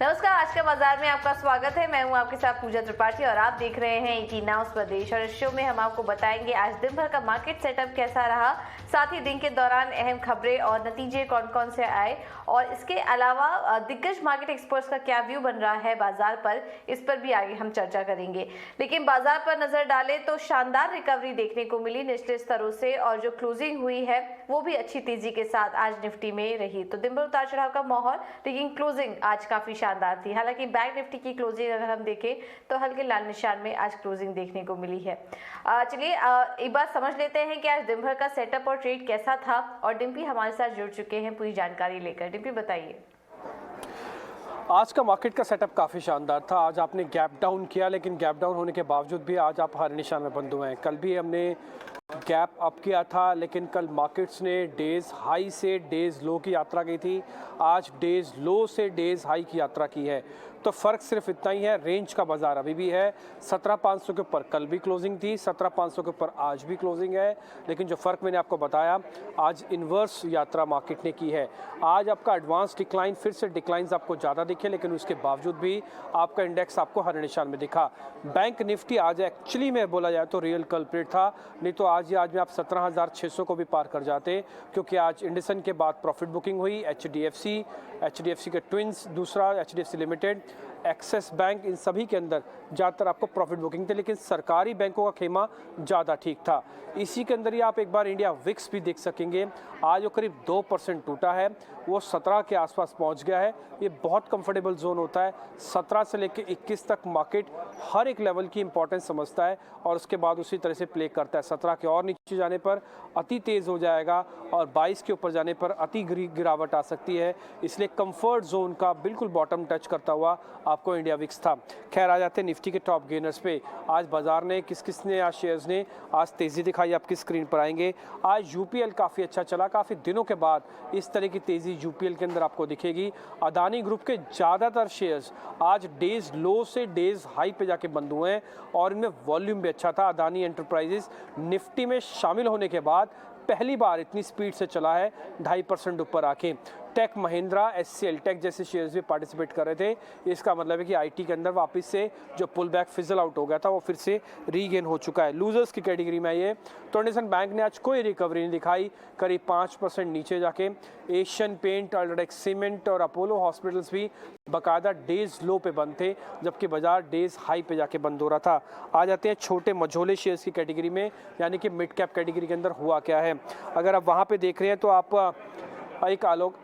नमस्कार, आज के बाजार में आपका स्वागत है। मैं हूं आपके साथ पूजा त्रिपाठी और आप देख रहे हैं 18 नाउ स्वदेश। और इस शो में हम आपको बताएंगे आज दिन भर का मार्केट सेटअप कैसा रहा, साथ ही दिन के दौरान अहम खबरें और नतीजे कौन कौन से आए, और इसके अलावा दिग्गज मार्केट एक्सपर्ट्स का क्या व्यू बन रहा है बाजार पर, इस पर भी आगे हम चर्चा करेंगे। लेकिन बाजार पर नजर डालें तो शानदार रिकवरी देखने को मिली निचले स्तरों से, और जो क्लोजिंग हुई है वो भी अच्छी तेजी के साथ आज निफ्टी में रही। तो दिन भर उतार चढ़ाव का माहौल, लेकिन क्लोजिंग आज काफी शानदार थी। हालांकि बैंक निफ्टी की क्लोजिंग अगर हम देखें तो हल्के लाल निशान में आज क्लोजिंग देखने को मिली है। चलिए एक बार समझ लेते हैं कि आज दिन भर का सेटअप और ट्रेड कैसा था, और डिम्पी हमारे साथ जुड़ चुके हैं पूरी जानकारी लेकर। डिम्पी बताइए। आज का मार्केट का सेटअप काफ़ी शानदार था। आज आपने गैप डाउन किया, लेकिन गैप डाउन होने के बावजूद भी आज आप हर निशान में बंद हुए हैं। कल भी हमने गैप अप किया था, लेकिन कल मार्केट्स ने डेज हाई से डेज लो की यात्रा की थी। आज डेज लो से डेज हाई की यात्रा की है, तो फ़र्क सिर्फ इतना ही है, रेंज का बाजार अभी भी है। 17,500 के ऊपर कल भी क्लोजिंग थी, 17,500 के ऊपर आज भी क्लोजिंग है। लेकिन जो फ़र्क मैंने आपको बताया, आज इन्वर्स यात्रा मार्केट ने की है। आज आपका एडवांस डिक्लाइन, फिर से डिक्लाइंस आपको ज़्यादा दिखे, लेकिन उसके बावजूद भी आपका इंडेक्स आपको हर निशान में दिखा। बैंक निफ्टी आज एक्चुअली में बोला जाए तो रियल कल्प्रिट था, नहीं तो आज में आप 17,600 को भी पार कर जाते, क्योंकि आज इंडसन के बाद प्रॉफिट बुकिंग हुई। एचडीएफसी के ट्विंस, दूसरा एचडीएफसी लिमिटेड, एक्सिस बैंक, इन सभी के अंदर ज़्यादातर आपको प्रॉफिट बुकिंग थे, लेकिन सरकारी बैंकों का खेमा ज़्यादा ठीक था। इसी के अंदर ही आप एक बार इंडिया विक्स भी देख सकेंगे। आज वो करीब 2% टूटा है, वो 17 के आसपास पहुंच गया है। ये बहुत कंफर्टेबल जोन होता है। 17 से लेकर 21 तक मार्केट हर एक लेवल की इंपॉर्टेंस समझता है और उसके बाद उसी तरह से प्ले करता है। 17 के और नीचे जाने पर अति तेज़ हो जाएगा और 22 के ऊपर जाने पर अति गिरावट आ सकती है। इसलिए कंफर्ट जोन का बिल्कुल बॉटम टच करता हुआ आपको इंडिया विक्स था। खैर, आ जाते हैं निफ्टी के टॉप गेनर्स पे। आज बाजार ने किसने आज शेयर्स ने आज तेज़ी दिखाई, आपकी स्क्रीन पर आएंगे। आज यूपीएल काफ़ी अच्छा चला, काफ़ी दिनों के बाद इस तरह की तेज़ी यूपीएल के अंदर आपको दिखेगी। अदानी ग्रुप के ज़्यादातर शेयर्स आज डेज लो से डेज हाई पे जाके बंद हुए हैं, और इनमें वॉल्यूम भी अच्छा था। अदानी एंटरप्राइजेस निफ्टी में शामिल होने के बाद पहली बार इतनी स्पीड से चला है, 2.5% ऊपर आके। टेक महिंद्रा, एचसीएल टेक जैसे शेयर्स भी पार्टिसिपेट कर रहे थे। इसका मतलब है कि आईटी के अंदर वापस से जो पुल बैक फिजल आउट हो गया था वो फिर से रीगेन हो चुका है। लूजर्स की कैटेगरी में ये तो इंडसन बैंक ने आज कोई रिकवरी नहीं दिखाई, करीब 5% नीचे जाके। एशियन पेंट, अल्ट्राटेक सीमेंट और अपोलो हॉस्पिटल्स भी बाकायदा डेज लो पे बंद थे, जबकि बाजार डेज हाई पे जाके बंद हो रहा था। आ जाते हैं छोटे मझोले शेयर्स की कैटेगरी में, यानी कि मिड कैप कैटेगरी के अंदर हुआ क्या है। अगर आप वहाँ पे देख रहे हैं तो आप एक आलोक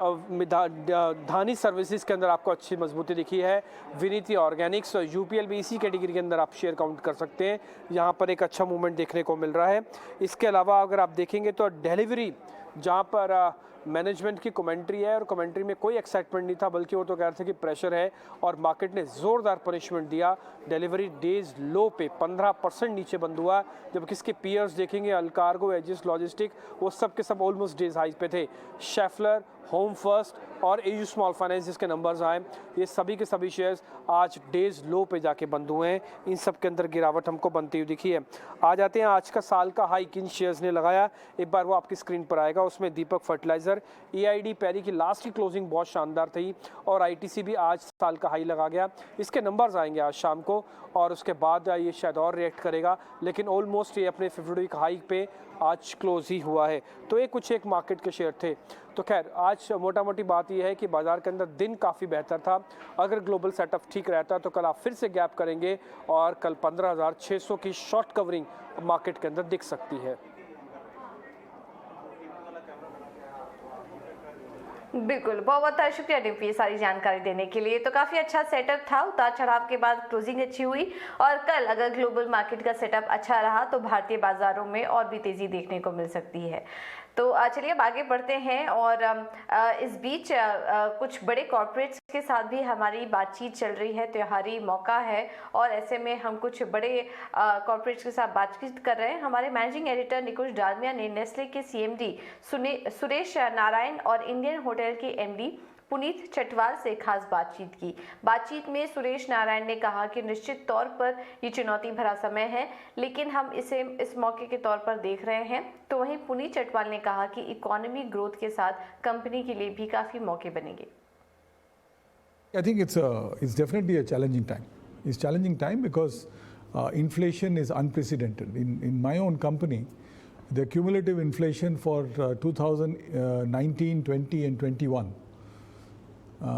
धानी सर्विसेज के अंदर आपको अच्छी मजबूती दिखी है। विनीति ऑर्गेनिक्स और यूपीएल भी इसी कैटेगरी के अंदर आप शेयर काउंट कर सकते हैं। यहाँ पर एक अच्छा मूवमेंट देखने को मिल रहा है। इसके अलावा अगर आप देखेंगे तो डिलीवरी, जहाँ पर मैनेजमेंट की कमेंट्री है, और कमेंट्री में कोई एक्साइटमेंट नहीं था, बल्कि वो तो कह रहे थे कि प्रेशर है, और मार्केट ने ज़ोरदार पनिशमेंट दिया। डिलीवरी डेज लो पे 15% नीचे बंद हुआ, जबकि इसके पीयर्स देखेंगे अल्कार्गो, एजिस लॉजिस्टिक, वो सब के सब ऑलमोस्ट डेज हाई पे थे। शेफलर, होम फर्स्ट और एयू स्मॉल फाइनेंस जिसके नंबर्स आए, ये सभी के सभी शेयर्स आज डेज लो पे जाके बंद हुए हैं। इन सब के अंदर गिरावट हमको बनती हुई दिखी है। आ जाते हैं आज का साल का हाई किन शेयर्स ने लगाया, एक बार वो आपकी स्क्रीन पर आएगा। उसमें दीपक फर्टिलाइजर, एआईडी पैरी की लास्ट की क्लोजिंग बहुत शानदार थी, और आईटीसी भी आज साल का हाई लगा गया। इसके नंबर्स आएंगे आज शाम को, और उसके बाद ये शायद और रिएक्ट करेगा, लेकिन ऑलमोस्ट ये अपने 50 वीक हाई पे आज क्लोज ही हुआ है। तो ये कुछ एक मार्केट के शेयर थे। तो खैर, आज मोटा मोटी बात यह है कि बाजार के अंदर दिन काफ़ी बेहतर था। अगर ग्लोबल सेटअप ठीक रहता तो कल आप फिर से गैप करेंगे, और कल 15,600 की शॉर्ट कवरिंग मार्केट के अंदर दिख सकती है। बिल्कुल, बहुत बहुत शुक्रिया डिम्पी ये सारी जानकारी देने के लिए। तो काफ़ी अच्छा सेटअप था, उतार चढ़ाव के बाद क्लोजिंग अच्छी हुई, और कल अगर ग्लोबल मार्केट का सेटअप अच्छा रहा तो भारतीय बाजारों में और भी तेज़ी देखने को मिल सकती है। तो चलिए अब आगे बढ़ते हैं, और इस बीच कुछ बड़े कॉर्पोरेट्स के साथ भी हमारी बातचीत चल रही है। त्योहारी मौका है, और ऐसे में हम कुछ बड़े कॉर्पोरेट्स के साथ बातचीत कर रहे हैं। हमारे मैनेजिंग एडिटर निकुंज डालमिया ने नेस्ले के सीएमडी सुरेश नारायण और इंडियन होटल के एमडी पुनीत चटवाल से खास बातचीत की। बातचीत में सुरेश नारायण ने कहा कि निश्चित तौर पर ये चुनौती भरा समय है, लेकिन हम इसे इस मौके के तौर पर देख रहे हैं। तो वहीं पुनीत चटवाल ने कहा कि इकोनॉमी ग्रोथ के साथ कंपनी के लिए भी काफ़ी मौके बनेंगे। I think it's definitely a challenging time. It's challenging time because inflation is unprecedented. In my own company, the cumulative inflation for 2019, 20, and 21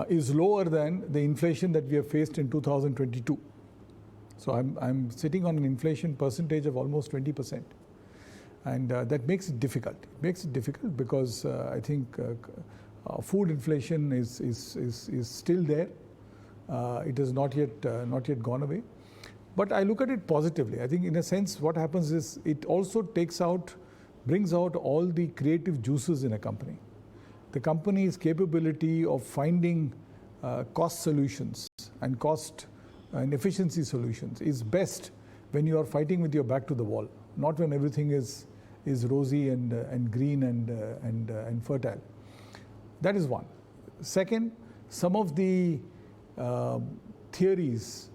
is lower than the inflation that we have faced in 2022. So I'm sitting on an inflation percentage of almost 20%. And that makes it difficult. It makes it difficult because I think food inflation is still there. It has not yet gone away. But I look at it positively. I think in a sense what happens is it also brings out all the creative juices in a company. The company's capability of finding cost solutions and cost and efficiency solutions is best when you are fighting with your back to the wall, not when everything is rosy and green and fertile. That is one. Second, some of the theories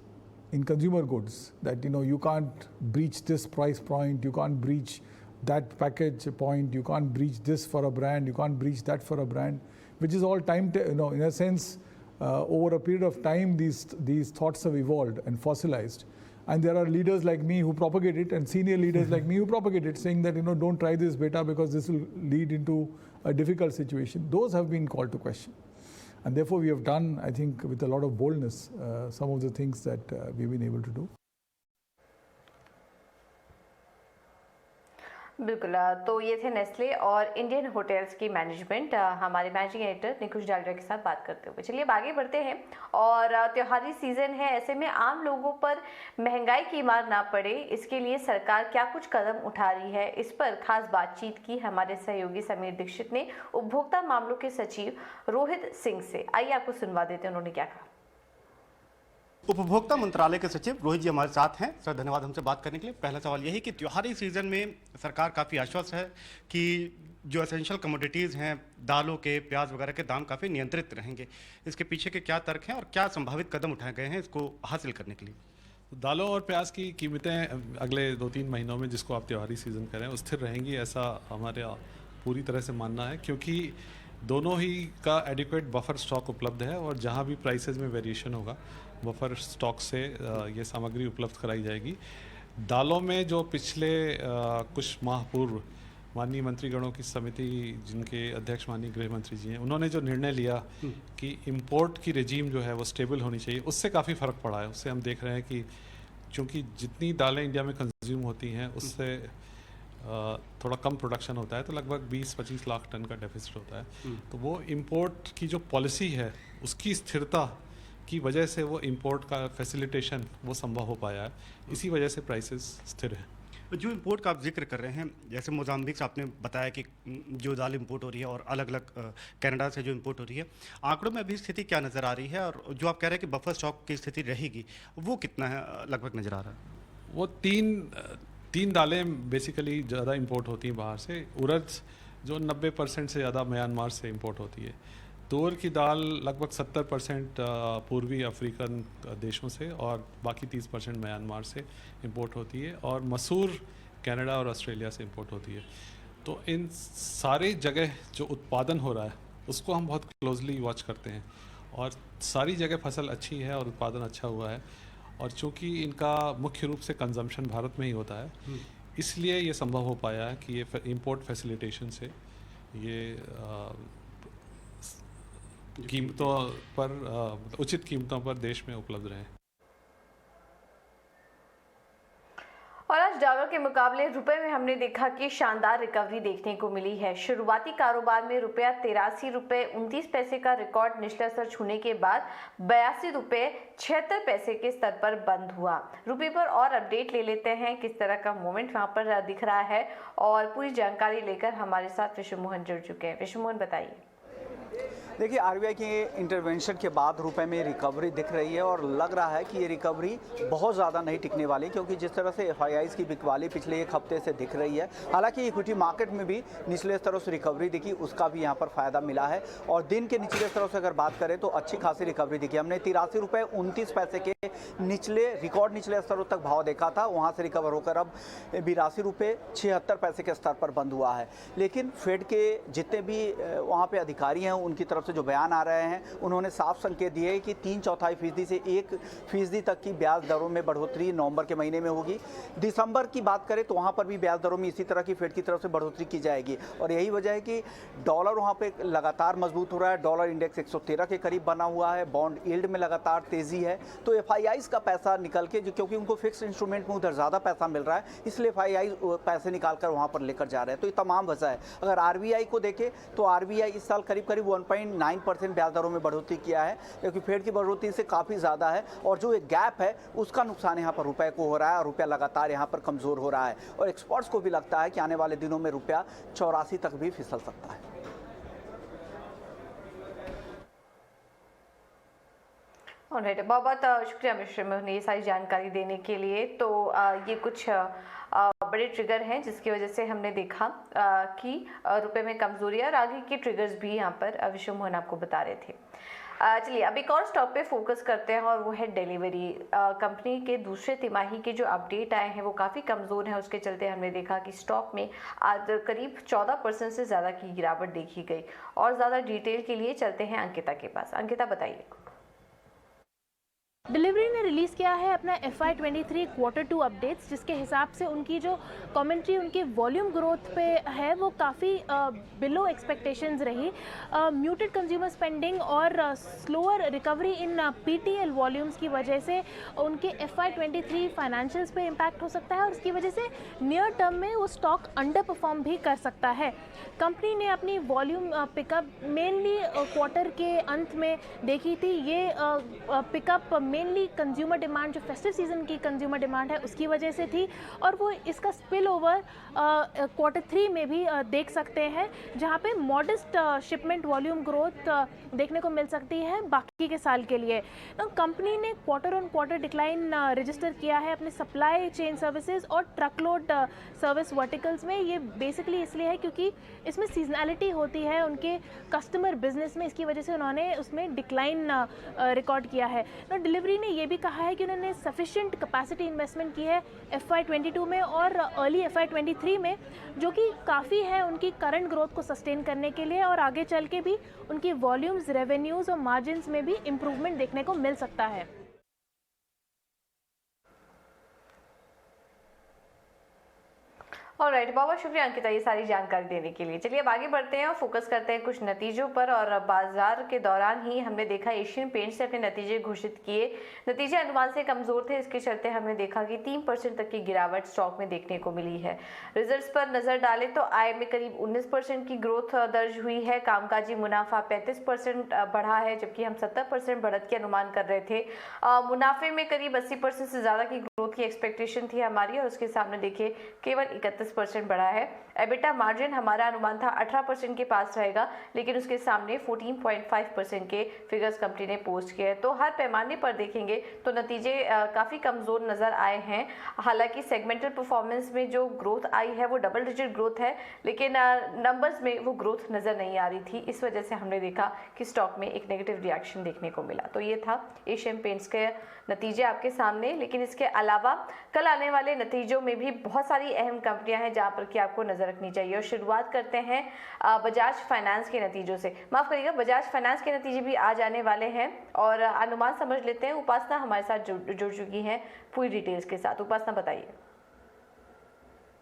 in consumer goods that you can't breach this price point, you can't breach that package point, you can't breach this for a brand, you can't breach that for a brand, which is all in a sense over a period of time these thoughts have evolved and fossilized. And there are leaders like me who propagate it and senior leaders like me who propagate it, saying that don't try this beta because this will lead into a difficult situation. Those have been called to question. And therefore we have done, I think, with a lot of boldness, some of the things that we've been able to do. बिल्कुल। तो ये थे Nestle और Indian hotels की management हमारे managing editor निकुश डालरा के साथ बात करते हुए। चलिए अब आगे बढ़ते हैं। और त्योहारी सीजन है, ऐसे में आम लोगों पर महंगाई की मार ना पड़े इसके लिए सरकार क्या कुछ कदम उठा रही है, इस पर खास बातचीत की हमारे सहयोगी समीर दीक्षित ने उपभोक्ता मामलों के सचिव रोहित सिंह से। आइए आपको सुनवा देते हैं उन्होंने क्या कहा। उपभोक्ता मंत्रालय के सचिव रोहित जी हमारे साथ हैं। सर धन्यवाद हमसे बात करने के लिए। पहला सवाल यही कि त्योहारी सीजन में सरकार काफ़ी आश्वस्त है कि जो एसेंशियल कमोडिटीज़ हैं, दालों के, प्याज वगैरह के दाम काफ़ी नियंत्रित रहेंगे। इसके पीछे के क्या तर्क हैं और क्या संभावित कदम उठाए गए हैं इसको हासिल करने के लिए? दालों और प्याज की कीमतें अगले 2-3 महीनों में, जिसको आप त्योहारी सीज़न करें, स्थिर रहेंगी, ऐसा हमारे पूरी तरह से मानना है, क्योंकि दोनों ही का एडिक्वेट बफर स्टॉक उपलब्ध है और जहाँ भी प्राइसेस में वेरिएशन होगा बफर स्टॉक से ये सामग्री उपलब्ध कराई जाएगी। दालों में जो पिछले कुछ माह पूर्व माननीय मंत्रीगणों की समिति, जिनके अध्यक्ष माननीय गृह मंत्री जी हैं, उन्होंने जो निर्णय लिया कि इंपोर्ट की रेजीम जो है वो स्टेबल होनी चाहिए, उससे काफ़ी फ़र्क पड़ा है। उससे हम देख रहे हैं कि चूँकि जितनी दालें इंडिया में कंज्यूम होती हैं उससे थोड़ा कम प्रोडक्शन होता है, तो लगभग 20-25 लाख टन का डेफिसिट होता है। तो वो इंपोर्ट की जो पॉलिसी है उसकी स्थिरता की वजह से वो इंपोर्ट का फैसिलिटेशन वो संभव हो पाया है, इसी वजह से प्राइसेस स्थिर हैं। जो इंपोर्ट का आप जिक्र कर रहे हैं, जैसे मोजाम्बिक से आपने बताया कि जो दाल इंपोर्ट हो रही है और अलग अलग कनाडा से जो इंपोर्ट हो रही है, आंकड़ों में अभी स्थिति क्या नज़र आ रही है और जो आप कह रहे हैं कि बफर स्टॉक की स्थिति रहेगी, वो कितना है लगभग नज़र आ रहा है? वो तीन दालें बेसिकली ज़्यादा इंपोर्ट होती हैं बाहर से। उड़द जो 90% से ज़्यादा म्यांमार से इंपोर्ट होती है। तूर की दाल लगभग 70% पूर्वी अफ्रीकन देशों से और बाकी 30% म्यांमार से इंपोर्ट होती है, और मसूर कनाडा और ऑस्ट्रेलिया से इंपोर्ट होती है। तो इन सारे जगह जो उत्पादन हो रहा है उसको हम बहुत क्लोजली वॉच करते हैं, और सारी जगह फसल अच्छी है और उत्पादन अच्छा हुआ है। और चूँकि इनका मुख्य रूप से कंजम्पशन भारत में ही होता है, इसलिए ये संभव हो पाया है कि ये इंपोर्ट फैसिलिटेशन से ये कीमतों पर उचित कीमतों पर देश में उपलब्ध रहे। और आज डॉलर के मुकाबले रुपए में हमने देखा कि शानदार रिकवरी देखने को मिली है। शुरुआती कारोबार में रुपया 83 रुपये 29 पैसे का रिकॉर्ड निचला स्तर छूने के बाद 82 रुपये 76 पैसे के स्तर पर बंद हुआ। रुपये पर और अपडेट ले लेते हैं, किस तरह का मूवमेंट वहां पर दिख रहा है, और पूरी जानकारी लेकर हमारे साथ विश्व मोहन जुड़ चुके हैं। विश्व मोहन बताइए। देखिए, आरबीआई के इंटरवेंशन के बाद रुपए में रिकवरी दिख रही है और लग रहा है कि ये रिकवरी बहुत ज़्यादा नहीं टिकने वाली, क्योंकि जिस तरह से एफआईआईज़ की बिकवाली पिछले एक हफ्ते से दिख रही है। हालांकि इक्विटी मार्केट में भी निचले स्तरों से रिकवरी दिखी, उसका भी यहाँ पर फ़ायदा मिला है। और दिन के निचले स्तरों से अगर बात करें तो अच्छी खासी रिकवरी दिखी। हमने 83 रुपये 29 पैसे के रिकॉर्ड निचले स्तरों तक भाव देखा था, वहाँ से रिकवर होकर अब 82 रुपये 76 पैसे के स्तर पर बंद हुआ है। लेकिन फेड के जितने भी वहाँ पर अधिकारी हैं उनकी तरफ से जो बयान आ रहे हैं उन्होंने साफ संकेत दिए है कि 3/4% से 1% तक की ब्याज दरों में बढ़ोतरी नवंबर के महीने में होगी। दिसंबर की बात करें तो वहाँ पर भी ब्याज दरों में इसी तरह की फेड की तरफ से बढ़ोतरी की जाएगी और यही वजह है कि डॉलर वहाँ पे लगातार मजबूत हो रहा है। डॉलर इंडेक्स 113 के करीब बना हुआ है, बॉन्ड यील्ड में लगातार तेजी है। तो एफआईआईज का पैसा निकल के क्योंकि उनको फिक्स इंस्ट्रूमेंट में उधर ज़्यादा पैसा मिल रहा है, इसलिए एफआईआई पैसे निकाल कर वहाँ पर लेकर जा रहे हैं। तो ये तमाम वजह है। अगर आरबीआई को देखें तो आरबीआई इस साल करीब 1.9% ब्याज दरों में बढ़ोतरी किया है, क्योंकि फेड की बढ़ोतरी से काफ़ी ज़्यादा है और जो एक गैप है उसका नुकसान यहाँ पर रुपए को हो रहा है और रुपया लगातार यहाँ पर कमज़ोर हो रहा है और एक्सपर्ट्स को भी लगता है कि आने वाले दिनों में रुपया 84 तक भी फिसल सकता है। ऑलराइट, बहुत बहुत शुक्रिया मिश्र में ये सारी जानकारी देने के लिए। तो ये कुछ बड़े ट्रिगर हैं जिसकी वजह से हमने देखा कि रुपए में कमजोरी और आगे के ट्रिगर्स भी यहाँ पर विश्व मोहन आपको बता रहे थे। चलिए अब एक और स्टॉक पे फोकस करते हैं और वो है डिलीवरी। कंपनी के दूसरे तिमाही के जो अपडेट आए हैं वो काफ़ी कमज़ोर हैं, उसके चलते हमने देखा कि स्टॉक में आज करीब 14% से ज़्यादा की गिरावट देखी गई। और ज़्यादा डिटेल के लिए चलते हैं अंकिता के पास। अंकिता बताइए। डिलीवरी ने रिलीज़ किया है अपना FY23 Q2 अपडेट्स, जिसके हिसाब से उनकी जो कमेंट्री उनकी वॉल्यूम ग्रोथ पे है वो काफ़ी बिलो एक्सपेक्टेशंस रही। म्यूटेड कंज्यूमर स्पेंडिंग और slower recovery in PTL volumes की वजह से उनके FY23 फाइनेंशियल्स पे इम्पैक्ट हो सकता है और उसकी वजह से नियर टर्म में वो स्टॉक अंडर परफॉर्म भी कर सकता है। कंपनी ने अपनी वॉल्यूम पिकअप मेनली क्वार्टर के अंत में देखी थी। ये पिकअप मेनली कंज्यूमर डिमांड, जो फेस्टिव सीजन की कंज्यूमर डिमांड है उसकी वजह से थी और वो इसका स्पिल ओवर Q3 में भी देख सकते हैं, जहाँ पे मॉडेस्ट शिपमेंट वॉल्यूम ग्रोथ देखने को मिल सकती है बाकी के साल के लिए। कंपनी ने quarter on quarter decline register किया है अपने सप्लाई चेन सर्विसेज और ट्रकलोड सर्विस वर्टिकल्स में। ये बेसिकली इसलिए है क्योंकि इसमें सीजनैलिटी होती है उनके कस्टमर बिजनेस में, इसकी वजह से उन्होंने उसमें डिक्लाइन रिकॉर्ड किया है। डिलीवरी ने ये भी कहा है कि उन्होंने सफिशिएंट कैपेसिटी इन्वेस्टमेंट की है FY22 में और अर्ली FY23 में, जो कि काफ़ी है उनकी करंट ग्रोथ को सस्टेन करने के लिए और आगे चल के भी उनकी वॉल्यूम्स, रेवेन्यूज़ और मार्जिन्स में भी इम्प्रूवमेंट देखने को मिल सकता है। ऑलराइट, बहुत बहुत शुक्रिया अंकिता ये सारी जानकारी देने के लिए। चलिए अब आगे बढ़ते हैं और फोकस करते हैं कुछ नतीजों पर। और बाजार के दौरान ही हमने देखा एशियन पेंट्स ने अपने नतीजे घोषित किए। नतीजे अनुमान से कमजोर थे, इसके चलते हमने देखा कि 3% तक की गिरावट स्टॉक में देखने को मिली है। रिजल्ट्स पर नजर डालें तो आय में करीब 19% की ग्रोथ दर्ज हुई है। कामकाजी मुनाफा 35% बढ़ा है, जबकि हम 70% बढ़त के अनुमान कर रहे थे। मुनाफे में करीब 80% से ज्यादा की ग्रोथ की एक्सपेक्टेशन थी हमारी और उसके सामने देखिए केवल 31% बढ़ा है। एबिटा मार्जिन हमारा अनुमान था 18% के पास रहेगा, लेकिन उसके सामने 14.5% के फिगर्स कंपनी ने पोस्ट किए हैं। तो हर पैमाने पर देखेंगे तो नतीजे काफ़ी कमज़ोर नज़र आए हैं। हालांकि सेगमेंटल परफॉर्मेंस में जो ग्रोथ आई है वो डबल डिजिट ग्रोथ है, लेकिन नंबर्स में वो ग्रोथ नज़र नहीं आ रही थी। इस वजह से हमने देखा कि स्टॉक में एक नेगेटिव रिएक्शन देखने को मिला। तो ये था एशियन पेंट्स के नतीजे आपके सामने। लेकिन इसके अलावा कल आने वाले नतीजों में भी बहुत सारी अहम कंपनियां हैं जहां पर कि आपको नजर रखनी चाहिए। और शुरुआत करते हैं बजाज फाइनेंस के नतीजों से। माफ करिएगा, बजाज फाइनेंस के नतीजे भी आज आने वाले हैं और अनुमान समझ लेते हैं। उपासना हमारे साथ जुड़ चुकी है पूरी डिटेल्स के साथ। उपासना बताइए।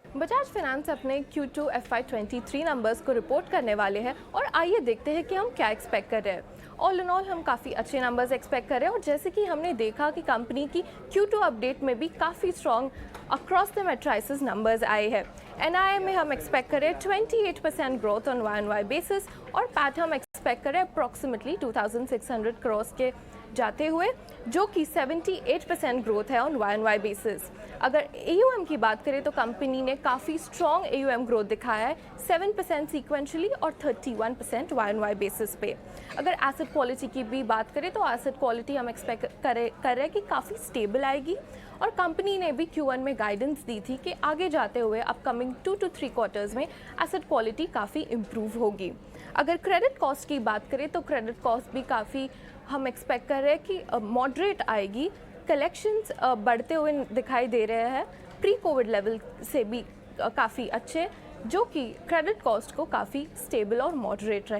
बजाज फाइनेंस अपने Q2 FY23 नंबर्स को रिपोर्ट करने वाले हैं और आइए देखते हैं कि हम क्या एक्सपेक्ट कर रहे हैं। ऑल इन ऑल हम काफ़ी अच्छे नंबर्स एक्सपेक्ट कर रहे हैं और जैसे कि हमने देखा कि कंपनी की Q2 अपडेट में भी काफ़ी strong across the matrices numbers आए हैं। NII में हम एक्सपेक्ट करें 28% ग्रोथ ऑन YoY बेसिस और पैट हम एक्सपेक्ट करें अप्रॉक्सीमेटली 2600 करोड़ के जाते हुए, जो कि 78% ग्रोथ है ऑन YoY बेसिस। अगर AUM की बात करें तो कंपनी ने काफ़ी स्ट्रॉन्ग AUM ग्रोथ दिखाया है 7% सीक्वेंशली और 31% YoY बेसिस पे। अगर एसेट क्वालिटी की भी बात करें तो एसेट क्वालिटी हम एक्सपेक्ट कर रहे हैं कि काफ़ी स्टेबल आएगी और कंपनी ने भी Q1 में गाइडेंस दी थी कि आगे जाते हुए अपकमिंग 2 to 3 क्वार्टर्स में एसेट क्वालिटी काफ़ी इम्प्रूव होगी। अगर क्रेडिट कॉस्ट की बात करें तो क्रेडिट कॉस्ट भी काफ़ी हम एक्सपेक्ट कर रहे हैं कि मॉडरेट आएगी। कलेक्शंस बढ़ते हुए दिखाई दे रहे हैं प्री कोविड लेवल से भी काफ़ी अच्छे, जो कि क्रेडिट कॉस्ट को काफ़ी स्टेबल और मॉडरेट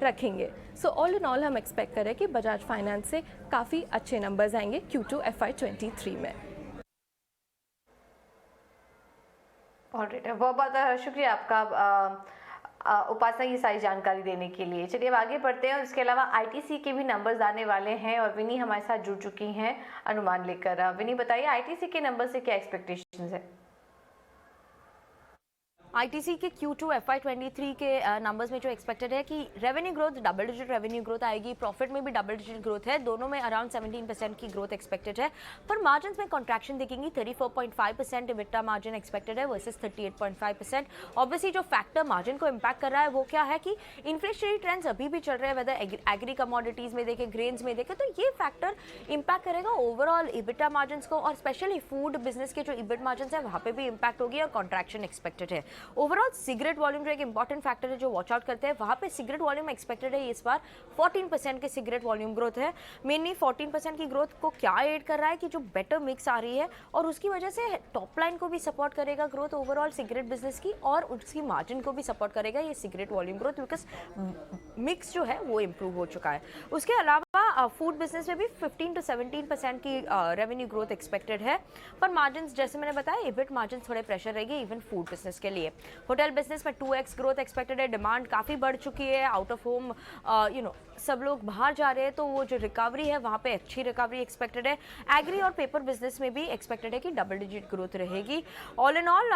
रखेंगे। सो ऑल इन ऑल हम एक्सपेक्ट कर रहे हैं कि बजाज फाइनेंस से काफ़ी अच्छे नंबर्स आएंगे Q2 FY23 में। ऑलराइट, बहुत बहुत शुक्रिया आपका उपासना ये सारी जानकारी देने के लिए। चलिए अब आगे बढ़ते हैं और इसके अलावा आईटीसी के भी नंबर्स आने वाले हैं और विनी हमारे साथ जुड़ चुकी हैं अनुमान लेकर। विनी बताइए आईटीसी के नंबर से क्या एक्सपेक्टेशंस है? आईटीसी के Q2 FY23 के नंबर्स में जो एक्सपेक्टेड है कि revenue growth double digit revenue growth आएगी, प्रॉफिट में भी डबल डिजिट ग्रोथ है, दोनों में अराउंड 17% की ग्रोथ एक्सपेक्टेड है। पर मार्जिन्स में कॉन्ट्रैक्शन दिखेंगी, 34.5% इबिटा मार्जिन एक्सपेक्टेड है वर्सेस 38.5%। ऑब्वियसली जो फैक्टर मार्जिन को इम्पैक्ट कर रहा है वो क्या है कि इन्फ्लेशनरी ट्रेंड्स अभी भी चल रहे हैं, वेदर एग्री कमोडिटीज में देखें, ग्रेन्स में देखें, तो ये फैक्टर इम्पैक्ट करेगा ओवरऑल इबिटा मार्जिन को, और स्पेशली फूड बिजनेस के जो इबिट मार्जिन है वहाँ पे भी इम्पैक्ट होगी और कॉन्ट्रैक्शन एक्सपेक्टेड है। ओवरऑल सिगरेट वॉल्यूम जो एक इंपॉर्टेंट फैक्टर है जो वॉच आउट करते हैं, वहाँ पे सिगरेट वॉल्यूम एक्सपेक्टेड है इस बार 14% के सिगरेट वॉल्यूम ग्रोथ है। मेनली 14% की ग्रोथ को क्या एड कर रहा है कि जो बेटर मिक्स आ रही है और उसकी वजह से टॉप लाइन को भी सपोर्ट करेगा ग्रोथ ओवरऑल सिगरेट बिजनेस की, और उसकी मार्जिन को भी सपोर्ट करेगा ये cigarette volume growth, because mix जो है वो इम्प्रूव हो चुका है। उसके अलावा फूड बिजनेस में भी 15 to 17% की रेवेन्यू ग्रोथ एक्सपेक्टेड है, पर मार्जिन जैसे मैंने बताया इबिट मार्जिन थोड़े प्रेशर रहेगी इवन फूड बिजनेस के लिए। होटल बिजनेस में 2x ग्रोथ एक्सपेक्टेड है, डिमांड काफ़ी बढ़ चुकी है, आउट ऑफ होम सब लोग बाहर जा रहे हैं, तो वो जो रिकवरी है वहाँ पे अच्छी रिकवरी एक्सपेक्टेड है। एग्री और पेपर बिजनेस में भी एक्सपेक्टेड है कि डबल डिजिट ग्रोथ रहेगी। All in all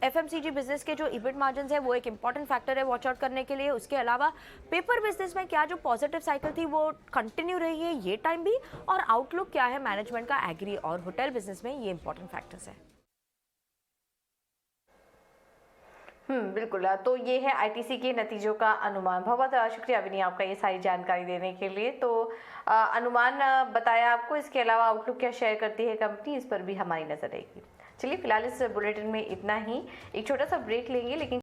FMCG business के जो इबिट मार्जिन है वो एक इंपॉर्टेंट फैक्टर है वॉच आउट करने के लिए। उसके अलावा पेपर बिजनेस में क्या जो पॉजिटिव साइकिल थी वो कंटिन्यू रही है ये टाइम भी, और आउटलुक क्या है मैनेजमेंट का एग्री और होटल बिजनेस में, ये इंपॉर्टेंट फैक्टर्स है। बिल्कुल, तो ये है आईटीसी के नतीजों का अनुमान। बहुत बहुत शुक्रिया विनी आपका ये सारी जानकारी देने के लिए। तो अनुमान बताया आपको, इसके अलावा आउटलुक क्या शेयर करती है कंपनी, इस पर भी हमारी नजर रहेगी। चलिए फिलहाल इस बुलेटिन में इतना ही, एक छोटा सा ब्रेक लेंगे, लेकिन